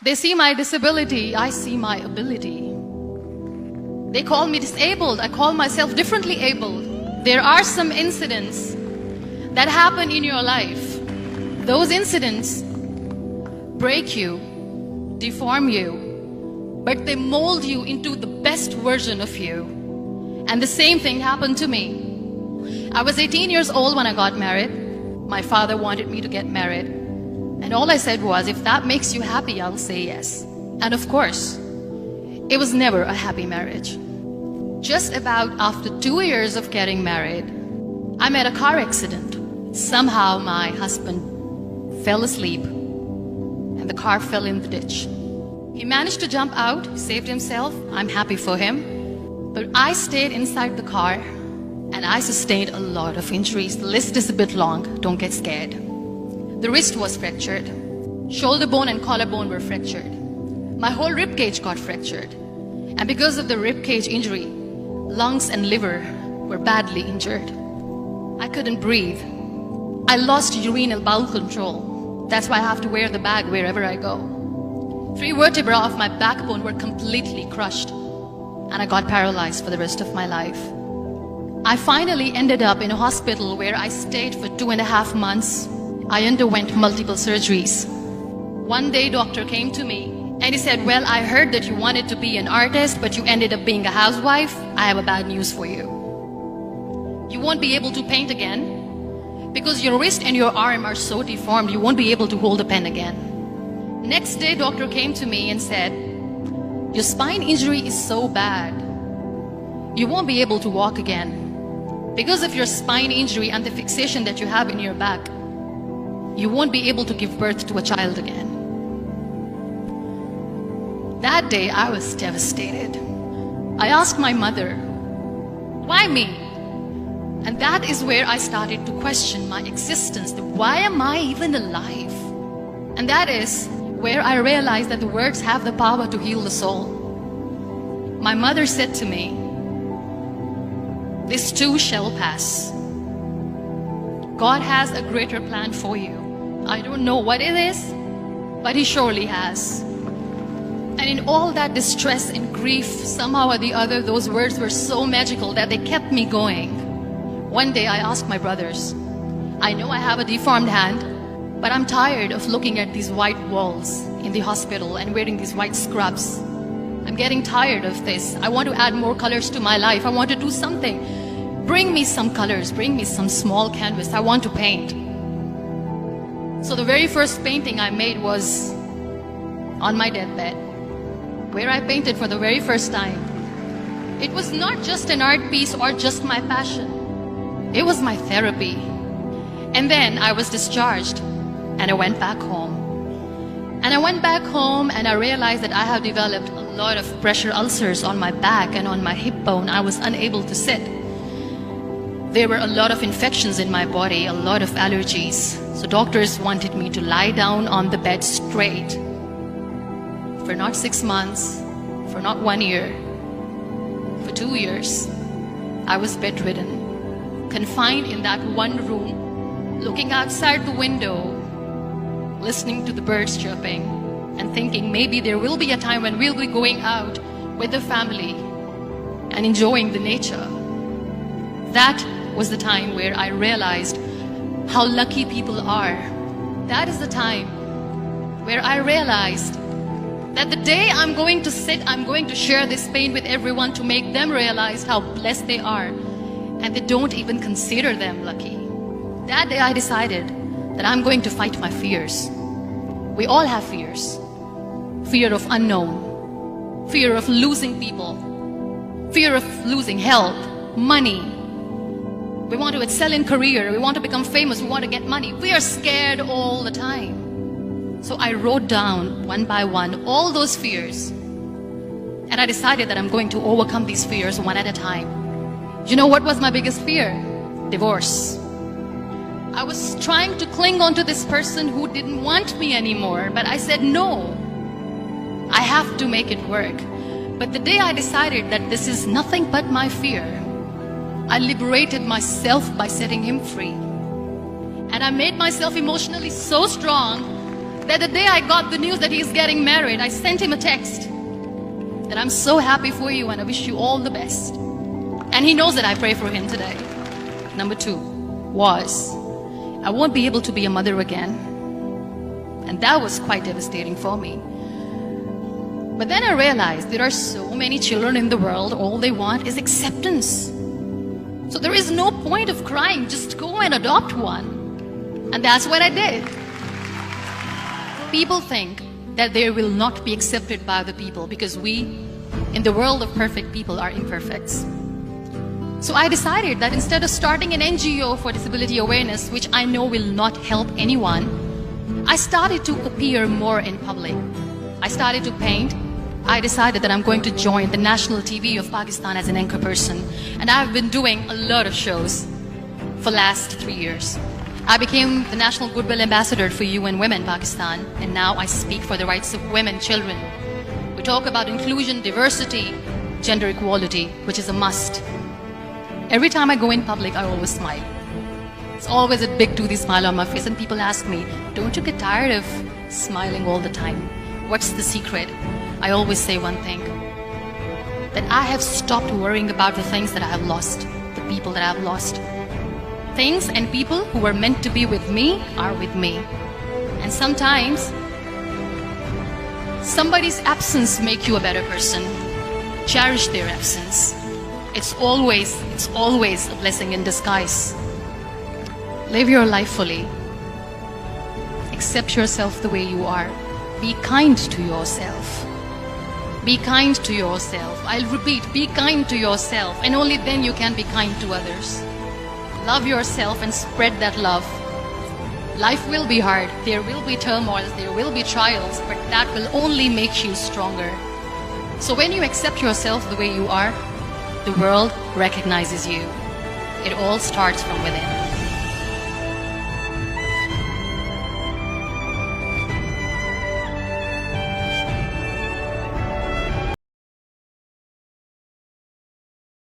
They see my disability, I see my ability. They call me disabled, I call myself differently abled. There are some incidents that happen in your life. Those incidents break you, deform you, but they mold you into the best version of you. And the same thing happened to me. I was 18 years old when I got married. My father wanted me to get married. And all I said was, if that makes you happy, I'll say yes. And of course, it was never a happy marriage. Just about after 2 years of getting married, I met a car accident. Somehow my husband fell asleep and the car fell in the ditch. He managed to jump out, saved himself. I'm happy for him. But I stayed inside the car and I sustained a lot of injuries. The list is a bit long, don't get scared. The wrist was fractured. Shoulder bone and collarbone were fractured. My whole rib cage got fractured. And because of the rib cage injury, lungs and liver were badly injured. I couldn't breathe. I lost urinary bowel control. That's why I have to wear the bag wherever I go. 3 vertebrae of my backbone were completely crushed. And I got paralyzed for the rest of my life. I finally ended up in a hospital where I stayed for 2.5 months. I underwent multiple surgeries. One day, doctor came to me and he said, well, I heard that you wanted to be an artist, but you ended up being a housewife. I have a bad news for you. You won't be able to paint again because your wrist and your arm are so deformed, you won't be able to hold a pen again. Next day, doctor came to me and said, your spine injury is so bad, you won't be able to walk again. Because of your spine injury and the fixation that you have in your back, you won't be able to give birth to a child again. That day, I was devastated. I asked my mother, why me? And that is where I started to question my existence. Why am I even alive? And that is where I realized that the words have the power to heal the soul. My mother said to me, this too shall pass. God has a greater plan for you. I don't know what it is, but He surely has. And in all that distress and grief, somehow or the other, those words were so magical that they kept me going. One day I asked my brothers, I know I have a deformed hand, but I'm tired of looking at these white walls in the hospital and wearing these white scrubs. I'm getting tired of this. I want to add more colors to my life. I want to do something. Bring me some colors, bring me some small canvas. I want to paint. So the very first painting I made was on my deathbed, where I painted for the very first time. It was not just an art piece or just my passion. It was my therapy. And then I was discharged and I went back home. And I went back home and I realized that I have developed a lot of pressure ulcers on my back and on my hip bone. I was unable to sit. There were a lot of infections in my body, a lot of allergies. So doctors wanted me to lie down on the bed straight for not 6 months, for not 1 year, for 2 years. I was bedridden, confined in that one room, looking outside the window, listening to the birds chirping, and thinking maybe there will be a time when we'll be going out with the family and enjoying the nature. That was the time where I realized how lucky people are. That is the time where I realized that the day I'm going to sit, I'm going to share this pain with everyone to make them realize how blessed they are, and they don't even consider them lucky. That day I decided that I'm going to fight my fears. We all have fears. Fear of unknown, fear of losing people, fear of losing health, money. We want to excel in career, we want to become famous, we want to get money. We are scared all the time. So I wrote down one by one all those fears. And I decided that I'm going to overcome these fears one at a time. You know what was my biggest fear? Divorce. I was trying to cling on to this person who didn't want me anymore, but I said no. I have to make it work. But the day I decided that this is nothing but my fear, I liberated myself by setting him free. And I made myself emotionally so strong that the day I got the news that he's getting married, I sent him a text that I'm so happy for you and I wish you all the best. And he knows that I pray for him today. Number 2 was, I won't be able to be a mother again. And that was quite devastating for me. But then I realized there are so many children in the world, all they want is acceptance. So there is no point of crying, just go and adopt one. And that's what I did. People think that they will not be accepted by the people because we, in the world of perfect people, are imperfect. So I decided that instead of starting an NGO for disability awareness, which I know will not help anyone, I started to appear more in public. I started to paint. I decided that I'm going to join the national TV of Pakistan as an anchor person. And I've been doing a lot of shows for the last 3 years. I became the National Goodwill Ambassador for UN Women Pakistan. And now I speak for the rights of women, children. We talk about inclusion, diversity, gender equality, which is a must. Every time I go in public, I always smile. It's always a big toothy smile on my face. And people ask me, don't you get tired of smiling all the time? What's the secret? I always say one thing, that I have stopped worrying about the things that I have lost, the people that I have lost. Things and people who were meant to be with me are with me. And sometimes, somebody's absence makes you a better person. Cherish their absence. It's always a blessing in disguise. Live your life fully. Accept yourself the way you are. Be kind to yourself. Be kind to yourself. I'll repeat, be kind to yourself, and only then you can be kind to others. Love yourself and spread that love. Life will be hard. There will be turmoils, there will be trials, but that will only make you stronger. So when you accept yourself the way you are, the world recognizes you. It all starts from within.